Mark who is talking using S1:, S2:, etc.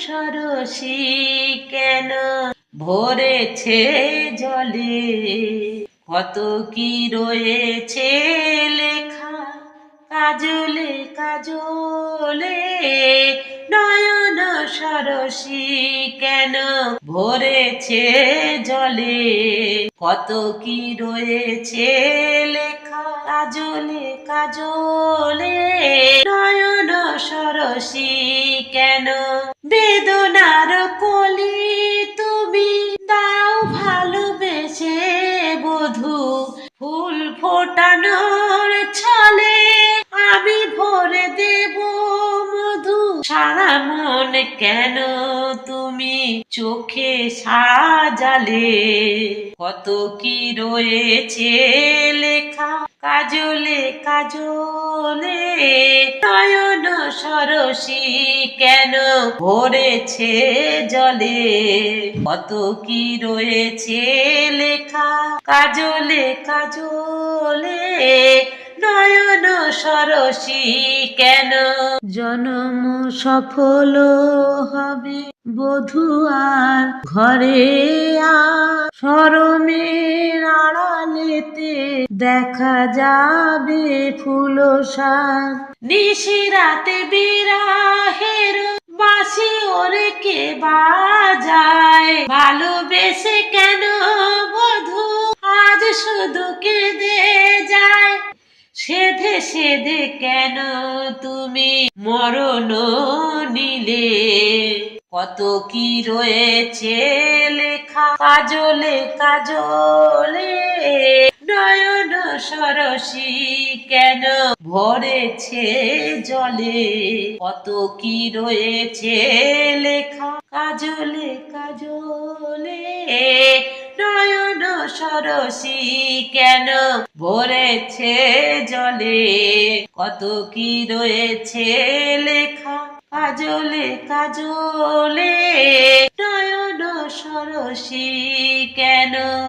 S1: সরসী কেন ভরেছে জলে, কত কি রয়েছে লেখা কাজলে কাজলে। নয়ন সরসী কেন ভরেছে জলে, কত কি রয়েছে লেখা কাজলে কাজলে। নয়ন সরসী কেন বেদনার কলি তুমি দাও ভালোবেসে বধূ, ফুল ফোটানোর ছলে আমি ভরে দেব মধু। সারা মন কেন তুমি চোখে সাজালে, কত কি রয়েছে লেখা কাজলে কাজলে। নয়ন সরসী কেন ভরেছে জলে, কত কি রয়েছে লেখা কাজলে কাজলে। নয়ন সরসী কেন জনম সফল হবে বধূ আর ঘরে আর শরমের আড়ালেতে দেখা যাবে ফুল সাজ। নিশিরাতে বিরাহের বাঁশি ওরে কে বাজায়, ভালোবেসে কেন বধূ আজ শুধু কেঁদে যায়। সেধে সেধে কেন তুমি মরণ নিলে, কত কি রয়েছে লেখা কাজলে কাজলে। নয়ন সরসী কেন ভরেছে জলে, কত কি রয়েছে লেখা কাজলে কাজলে। নয়ন সরসী কেন ভরেছে জলে, কত কি রয়েছে লেখা কাজলে কাজলে। নয়ন সরসী।